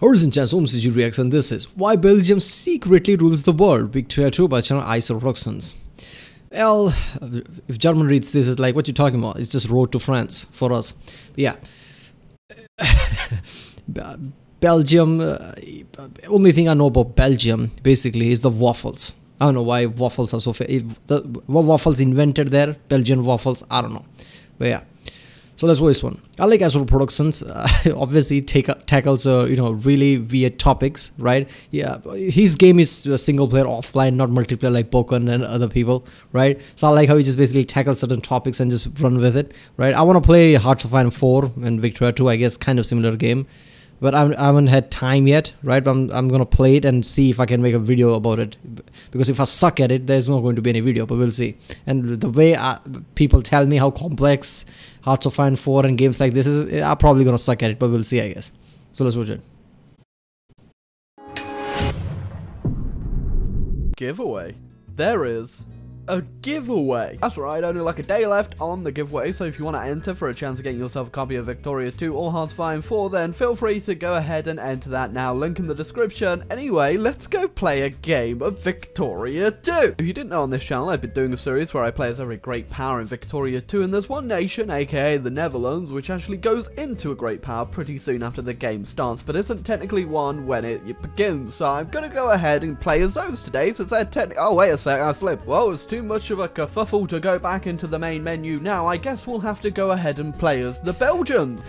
Ladies and gentlemen, this is Reacts and this is Why Belgium Secretly Rules the World. Victoria 2 by channel iSorrowproductions. Well, if German reads this, it's like, what you talking about? It's just road to France for us. But yeah. Belgium, only thing I know about Belgium basically is the waffles. I don't know why waffles are so what waffles invented there, Belgian waffles, I don't know. But yeah. So let's go this one. I like iSorrowproductions. Obviously, tackles really weird topics, right? Yeah, his game is a single player offline, not multiplayer like Pokken and other people, right? So I like how he just basically tackles certain topics and just run with it, right? I want to play Hearts of Iron 4 and Victoria 2, I guess, kind of similar game. But I haven't had time yet, right? But I'm gonna play it and see if I can make a video about it. Because if I suck at it, there's not going to be any video. But we'll see. And the way people tell me how complex Hearts of Iron 4 and games like this is, I'm probably gonna suck at it. But we'll see, I guess. So let's watch it. Giveaway. There is a giveaway. That's right, only like a day left on the giveaway, so if you want to enter for a chance of getting yourself a copy of Victoria 2 or Hearts of Iron 4, then feel free to go ahead and enter that now, link in the description. Anyway, let's go play a game of Victoria 2. If you didn't know, on this channel I've been doing a series where I play as every great power in Victoria 2, and there's one nation, aka the Netherlands, which actually goes into a great power pretty soon after the game starts, but isn't technically one when it begins. So I'm gonna go ahead and play as those today, since they're technically— oh wait a sec, I slipped. Whoa, it's too much of a kerfuffle to go back into the main menu now. I guess we'll have to go ahead and play as the Belgians.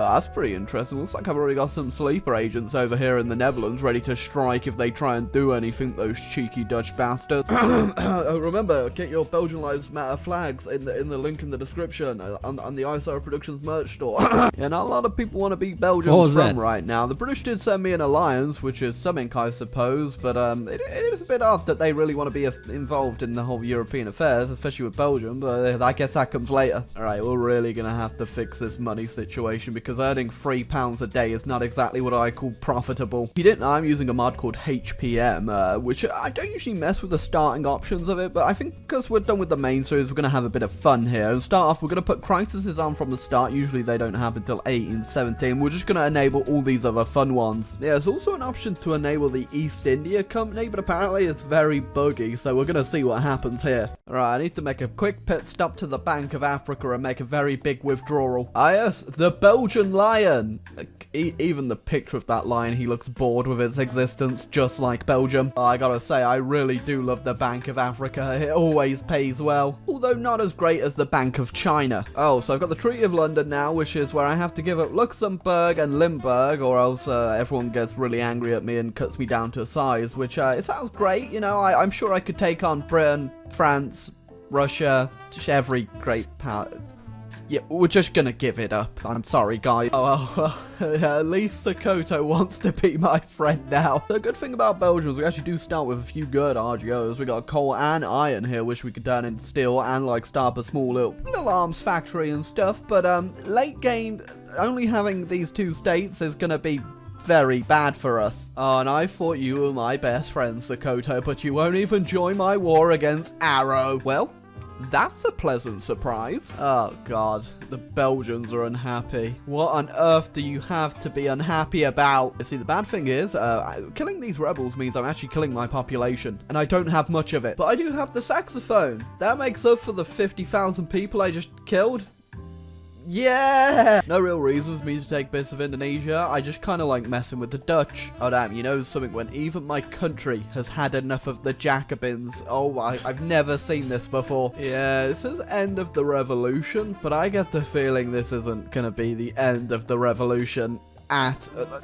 That's pretty interesting. Looks like I've already got some sleeper agents over here in the Netherlands ready to strike if they try and do anything, those cheeky Dutch bastards. Remember, get your Belgian Lives Matter flags in the link in the description on the iSorrowproductions merch store. Yeah, not a lot of people want to be Belgians from right now. The British did send me an alliance, which is something, I suppose, but it was a bit odd that they really want to be involved in the whole European affairs, especially with Belgium, but I guess that comes later. Alright, we're really gonna have to fix this money situation, because earning £3 a day is not exactly what I call profitable. If you didn't know, I'm using a mod called HPM, which I don't usually mess with the starting options of it, but I think because we're done with the main series, we're gonna have a bit of fun here. And start off, we're gonna put crises on from the start. Usually they don't happen until 18, 17. We're just gonna enable all these other fun ones. Yeah, there's also an option to enable the East India Company, but apparently it's very buggy, so we're gonna see what happens here. Alright, I need to make a quick pit stop to the Bank of Africa and make a very big withdrawal. Ah yes, the Belgian lion. Even the picture of that lion, he looks bored with its existence, just like Belgium. I gotta say, I really do love the Bank of Africa. It always pays well, although not as great as the Bank of China. Oh, so I've got the Treaty of London now, which is where I have to give up Luxembourg and Limburg, or else everyone gets really angry at me and cuts me down to size, which it sounds great, you know. I'm sure I could take on Britain, France, Russia, just every great power. Yeah, we're just gonna give it up. I'm sorry, guys. Oh, well, at least Sokoto wants to be my friend now. The good thing about Belgium is we actually do start with a few good RGOs. We got coal and iron here, which we could turn into steel and, like, start a small little arms factory and stuff. But, late game, only having these two states is gonna be very bad for us. Oh, and I thought you were my best friend, Sokoto, but you won't even join my war against Arrow. Well, that's a pleasant surprise. Oh god, the Belgians are unhappy. What on earth do you have to be unhappy about? You see, the bad thing is, killing these rebels means I'm actually killing my population, and I don't have much of it. But I do have the saxophone. That makes up for the 50,000 people I just killed. Yeah! No real reason for me to take bits of Indonesia. I just kind of like messing with the Dutch. Oh damn, you know something? When even my country has had enough of the Jacobins. Oh, I've never seen this before. Yeah, it says end of the revolution, but I get the feeling this isn't gonna be the end of the revolution.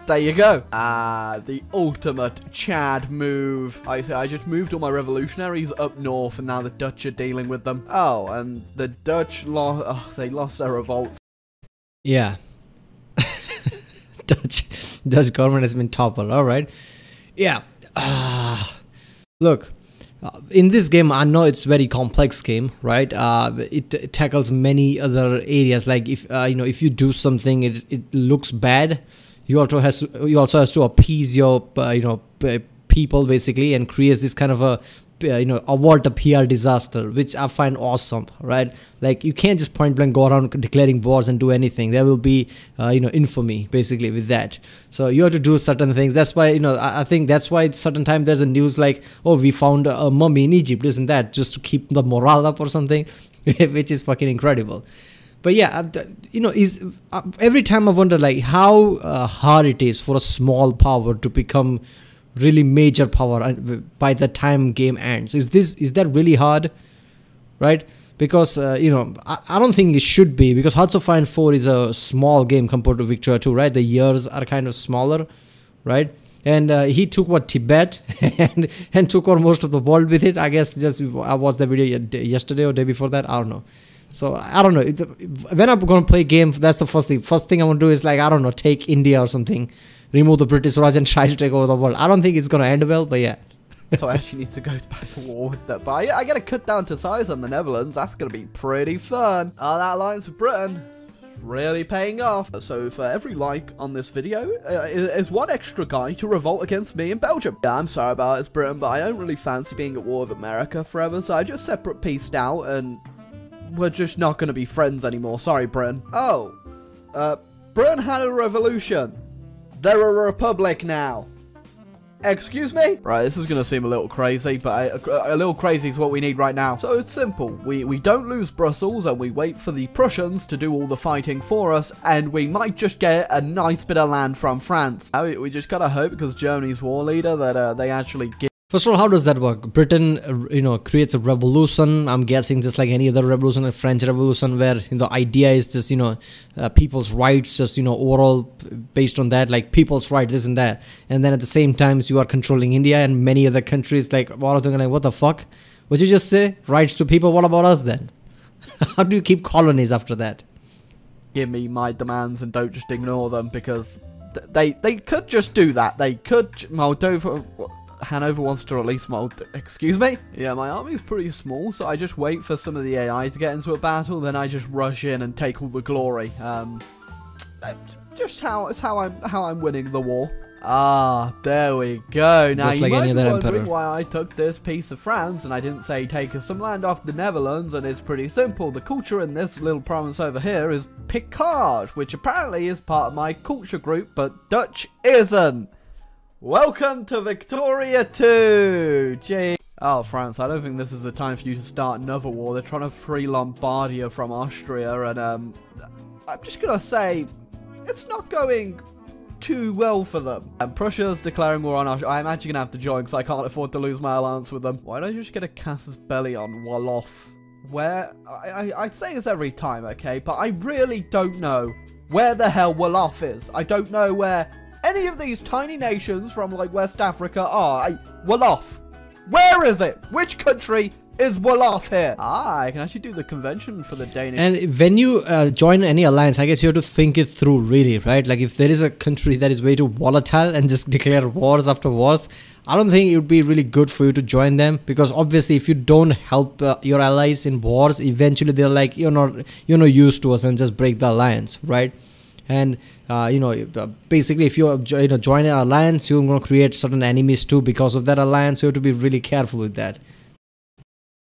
There you go. The ultimate Chad move. I just moved all my revolutionaries up north, and now the Dutch are dealing with them. Oh, and the Dutch they lost their revolts. Yeah. Dutch government has been toppled. All right. Yeah. Look. In this game, I know it's a very complex game, right? It tackles many other areas. Like if you do something, it looks bad. You also has to appease your people basically, and creates this kind of a avert a PR disaster, which I find awesome, right? Like, you can't just point blank go around declaring wars and do anything. There will be infamy basically with that. So you have to do certain things. That's why I think that's why at certain time there's a news like, oh, we found a mummy in Egypt, isn't that just to keep the morale up or something? Which is fucking incredible. But yeah, every time I wonder like how hard it is for a small power to become really major power by the time game ends. Is that really hard, right? Because I don't think it should be, because Hearts of Iron 4 is a small game compared to Victoria 2, right? The years are kind of smaller, right? And he took Tibet and took over most of the world with it. I guess I watched the video yesterday or day before that. I don't know. So I don't know. When I'm gonna play a game, that's the first thing. First thing I want to do is like, I don't know, take India or something, remove the British Raj and try to take over the world. I don't think it's gonna end well, but yeah. So I actually need to go back to war with that. But I gotta cut down to size on the Netherlands. That's gonna be pretty fun. That alliance with Britain really paying off. So for every like on this video is one extra guy to revolt against me in Belgium. Yeah, I'm sorry about it, Britain, but I don't really fancy being at war with America forever. So I just separate pieced out, and we're just not going to be friends anymore. Sorry, Britain. Oh, Britain had a revolution. They're a republic now. Excuse me? Right, this is going to seem a little crazy, but a little crazy is what we need right now. So it's simple. We don't lose Brussels, and we wait for the Prussians to do all the fighting for us, and we might just get a nice bit of land from France. Now, we just got to hope, because Germany's war leader, that they actually give. First of all, how does that work? Britain, creates a revolution. I'm guessing just like any other revolution, a French revolution, where the idea is just, people's rights, just, overall based on that, like people's right, this and that. And then at the same time, you are controlling India and many other countries, like, all of them like, what the fuck? Would you just say rights to people? What about us then? How do you keep colonies after that? Give me my demands and don't just ignore them, because they could just do that. They could, Moldova. Hanover wants to release excuse me? Yeah, my army's pretty small, so I just wait for some of the AI to get into a battle, then I just rush in and take all the glory. Just how I'm winning the war. Ah, there we go. Now just you like might any be other wondering emperor. why I took this piece of France and I didn't say take us some land off the Netherlands, and it's pretty simple. The culture in this little province over here is Picard, which apparently is part of my culture group, but Dutch isn't. Welcome to Victoria 2! Gee. Oh, France, I don't think this is the time for you to start another war. They're trying to free Lombardia from Austria, and I'm just gonna say, it's not going too well for them. And Prussia's declaring war on Austria. I'm actually gonna have to join, because I can't afford to lose my alliance with them. Why don't you just get a casus belli on Wolof? Where, I say this every time, okay, but I really don't know where the hell Wolof is. I don't know where any of these tiny nations from like West Africa are. Wolof. Where is it? Which country is Wolof here? Ah, I can actually do the convention for the Danish. And when you join any alliance, I guess you have to think it through, really, right? Like, if there is a country that is way too volatile and just declare wars after wars, I don't think it would be really good for you to join them, because obviously if you don't help your allies in wars, eventually they're like, you're not used to us, and just break the alliance, right? And basically if you join an alliance, you're going to create certain enemies too because of that alliance. You have to be really careful with that.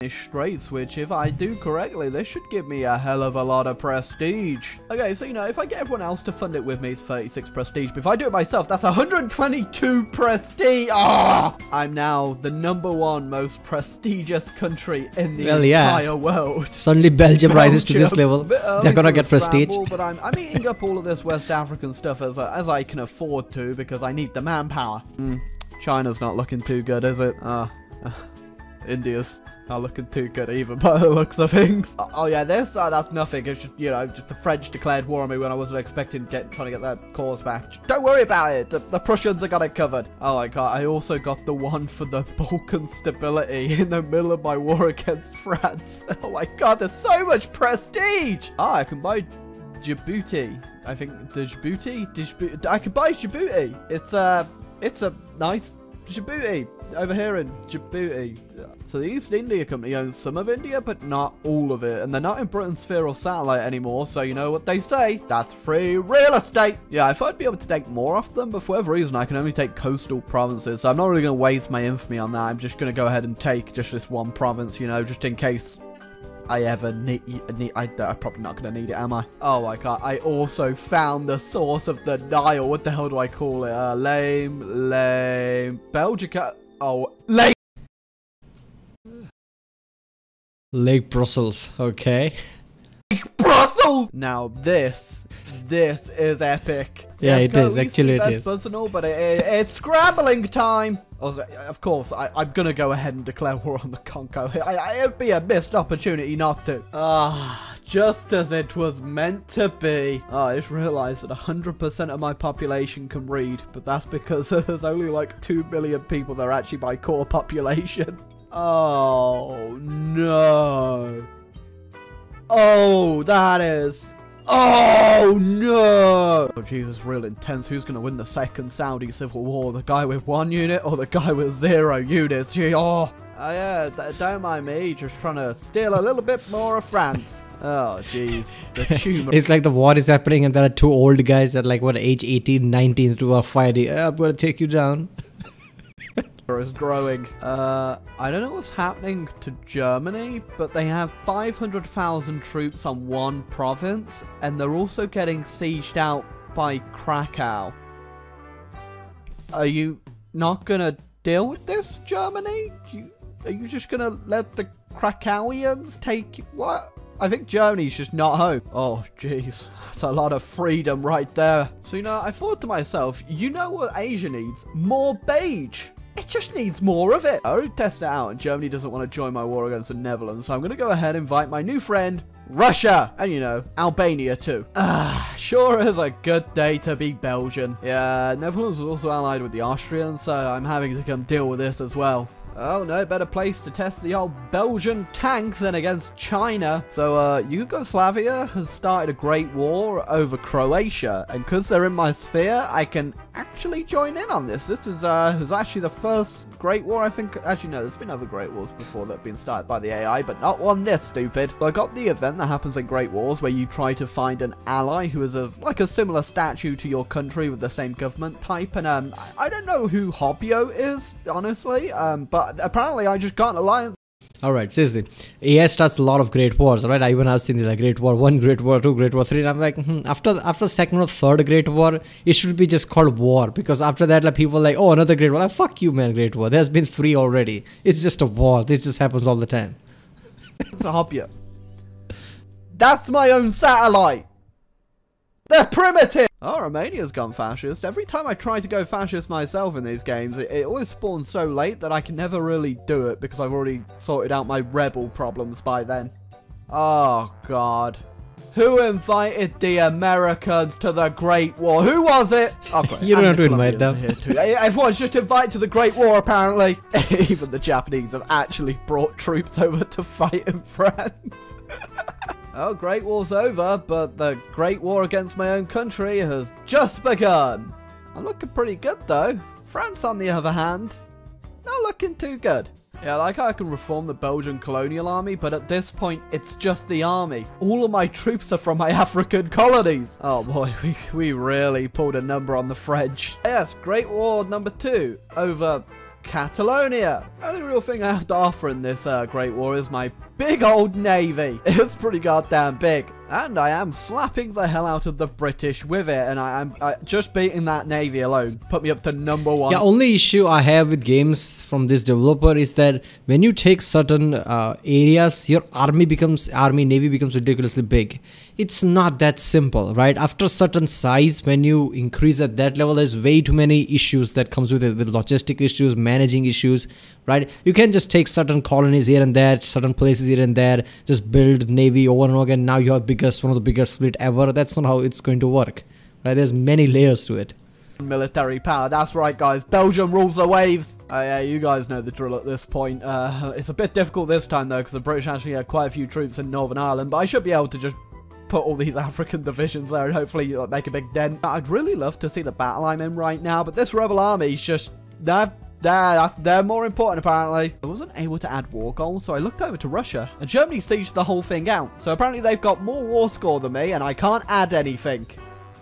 Straits, which if I do correctly, this should give me a hell of a lot of prestige. Okay, so if I get everyone else to fund it with me, it's 36 prestige, but if I do it myself, that's 122 prestige. Ah! I'm now the #1 most prestigious country in the entire world. Suddenly Belgium rises to this level. They're gonna get prestige. But I'm eating up all of this West African stuff as I can afford to, because I need the manpower. China's not looking too good, is it? India's not looking too good either by the looks of things. Oh yeah, this that's nothing. It's just just the French declared war on me when I wasn't expecting trying to get that cause back. Just don't worry about it. The Prussians have got it covered. Oh my god, I also got the one for the Balkan stability in the middle of my war against France. Oh my god, there's so much prestige. I can buy Djibouti. I think the Djibouti. I can buy Djibouti. It's a nice Djibouti, over here in Djibouti. So the East India Company owns some of India, but not all of it. And they're not in Britain's sphere or satellite anymore, so you know what they say, that's free real estate. Yeah, I thought I'd be able to take more off them, but for whatever reason, I can only take coastal provinces. So I'm not really going to waste my infamy on that. I'm just going to go ahead and take just this one province, you know, just in case I ever need I'm probably not going to need it, am I? Oh my god, I also found the source of the Nile. What the hell do I call it? Lame, Belgica. Oh, lame. Lake Brussels, okay. Lake Brussels! Now this is epic. Yeah, it is. Actually, it is. Personal, but it's scrambling time. Also, of course, I'm gonna go ahead and declare war on the Congo. It'd be a missed opportunity not to. Just as it was meant to be. I just realized that 100% of my population can read, but that's because there's only like 2 million people that are actually my core population. Oh, no. Oh, that is... Oh, no. Oh, Jesus, real intense. Who's going to win the second Saudi civil war? The guy with 1 unit or the guy with 0 units? Oh, yeah, don't mind me. Just trying to steal a little bit more of France. Oh, jeez. The tumor. It's like the war is happening and there are 2 old guys at like, what, age 18, 19 who are fighting. I'm going to take you down. Is growing. I don't know what's happening to Germany, but they have 500,000 troops on 1 province, and they're also getting sieged out by Krakow. Are you not gonna deal with this, Germany? Are you just gonna let the Krakowians take... What? I think Germany's just not home. Oh, jeez. That's a lot of freedom right there. So, you know, I thought to myself, you know what Asia needs? More beige. It just needs more of it. I already tested it out, and Germany doesn't want to join my war against the Netherlands, so I'm going to go ahead and invite my new friend, Russia, and, you know, Albania too. Sure is a good day to be Belgian. Yeah, Netherlands was also allied with the Austrians, so I'm having to come deal with this as well. Oh, no better place to test the old Belgian tank than against China. So, Yugoslavia has started a great war over Croatia, and because they're in my sphere, I can actually join in on this. This is actually the first great war, I think. Actually, no, there's been other great wars before that have been started by the AI, but not one this stupid. So I got the event that happens in Great Wars where you try to find an ally who is of like a similar statue to your country with the same government type, and I don't know who Hobyo is, honestly, but apparently I just got an alliance. Alright, seriously, AI starts a lot of great wars, right? I even have seen like Great War 1, Great War 2, Great War 3, and I'm like, after second or third Great War, it should be just called war, because after that, like, people are like, oh, another Great War. Like, fuck you, man, Great War. There's been 3 already. It's just a war. This just happens all the time. It's a Hobyo. That's my own satellite. They're primitive! Oh, Romania's gone fascist. Every time I try to go fascist myself in these games, it always spawns so late that I can never really do it because I've already sorted out my rebel problems by then. Oh, God. Who invited the Americans to the Great War? Who was it? Oh, great. You don't have to invite them. Everyone's just invited to the Great War, apparently. Even the Japanese have actually brought troops over to fight in France. Oh, Great War's over, but the Great War against my own country has just begun. I'm looking pretty good, though. France, on the other hand, not looking too good. Yeah, I like how I can reform the Belgian colonial army, but at this point, it's just the army. All of my troops are from my African colonies. Oh boy, we really pulled a number on the French. Yes, Great War number 2 over Catalonia. The only real thing I have to offer in this Great War is my big old navy. It's pretty goddamn big. And I am slapping the hell out of the British with it. And I'm just beating that navy alone put me up to number 1. Yeah, only issue I have with games from this developer is that when you take certain areas, your navy becomes ridiculously big. It's not that simple, right? After a certain size, when you increase at that level, there's way too many issues that comes with it, with logistic issues, managing issues, right? You can just take certain colonies here and there, certain places here and there, just build navy over and over again. Now you have one of the biggest fleet ever. That's not how it's going to work, right? There's many layers to it. Military power, that's right, guys. Belgium rules the waves. Yeah, you guys know the drill at this point. It's a bit difficult this time though, because the British actually had quite a few troops in Northern Ireland, but I should be able to just put all these African divisions there and hopefully make a big dent. I'd really love to see the battle I'm in right now, but this rebel army is just... They're more important, apparently. I wasn't able to add war goals, so I looked over to Russia, and Germany sieged the whole thing out. So apparently they've got more war score than me, and I can't add anything.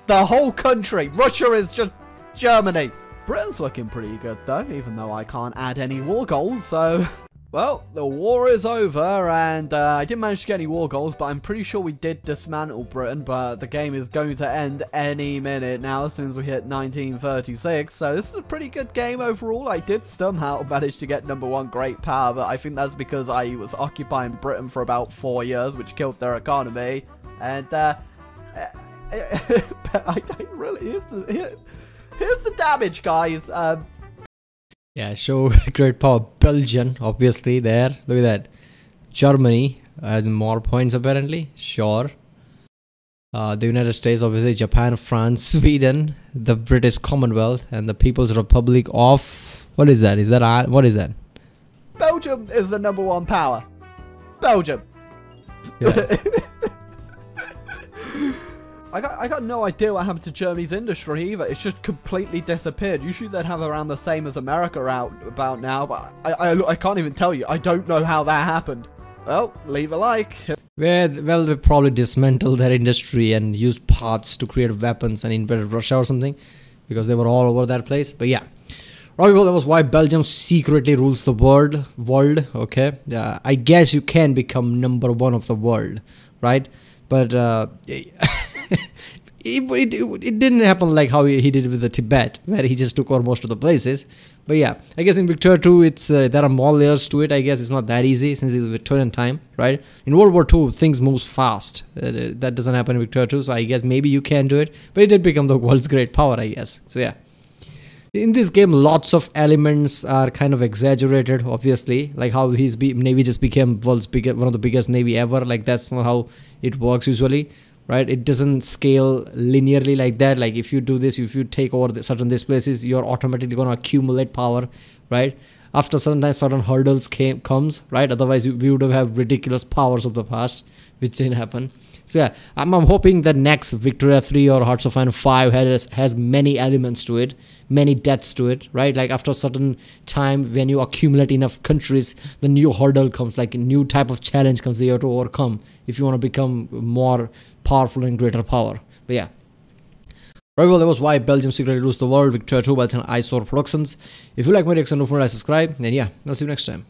The whole country. Russia is just Germany. Britain's looking pretty good, though, even though I can't add any war goals, so... Well, the war is over, and I didn't manage to get any war goals, but I'm pretty sure we did dismantle Britain, but the game is going to end any minute now as soon as we hit 1936, so this is a pretty good game overall. I did somehow manage to get #1 great power, but I think that's because I was occupying Britain for about 4 years, which killed their economy, and I don't really... Here's the damage, guys. Yeah, show great power. Belgium, obviously, there. Look at that. Germany has more points, apparently. Sure. The United States, obviously. Japan, France, Sweden, the British Commonwealth, and the People's Republic of... What is that? What is that? Belgium is the #1 power. Belgium. Yeah. I got no idea what happened to Germany's industry either. It's just completely disappeared. Usually they'd have around the same as America out about now, but I can't even tell you. I don't know how that happened. Well, leave a like. Well, they probably dismantled their industry and used parts to create weapons and invaded Russia or something, because they were all over that place. But yeah, right, well, that was why Belgium secretly rules the world. Okay, I guess you can become #1 of the world, right? But it didn't happen like how he did with the Tibet, where he just took over most of the places. But yeah, I guess in Victoria 2, it's there are more layers to it. I guess it's not that easy since it's Victorian time, right? In World War 2, things moves fast. That doesn't happen in Victoria 2, so I guess maybe you can do it. But it did become the world's great power, I guess. So yeah. In this game, lots of elements are kind of exaggerated, obviously, like how his navy just became one of the biggest navy ever. Like, that's not how it works usually, right? It doesn't scale linearly like that. Like, if you do this, if you take over these places, you're automatically going to accumulate power, right? After certain hurdles comes, right? Otherwise, we would have ridiculous powers of the past, which didn't happen. So yeah, I'm hoping that next Victoria 3 or Hearts of Iron 5 has many elements to it, many deaths to it, right? Like, after a certain time, when you accumulate enough countries, the new hurdle comes, like a new type of challenge comes that you have to overcome if you want to become more powerful and greater power. But yeah. Right, well, that was why Belgium secretly rules the world. Victoria 2 by iSorrowproductions. If you like my reaction, don't forget to subscribe. And yeah, I'll see you next time.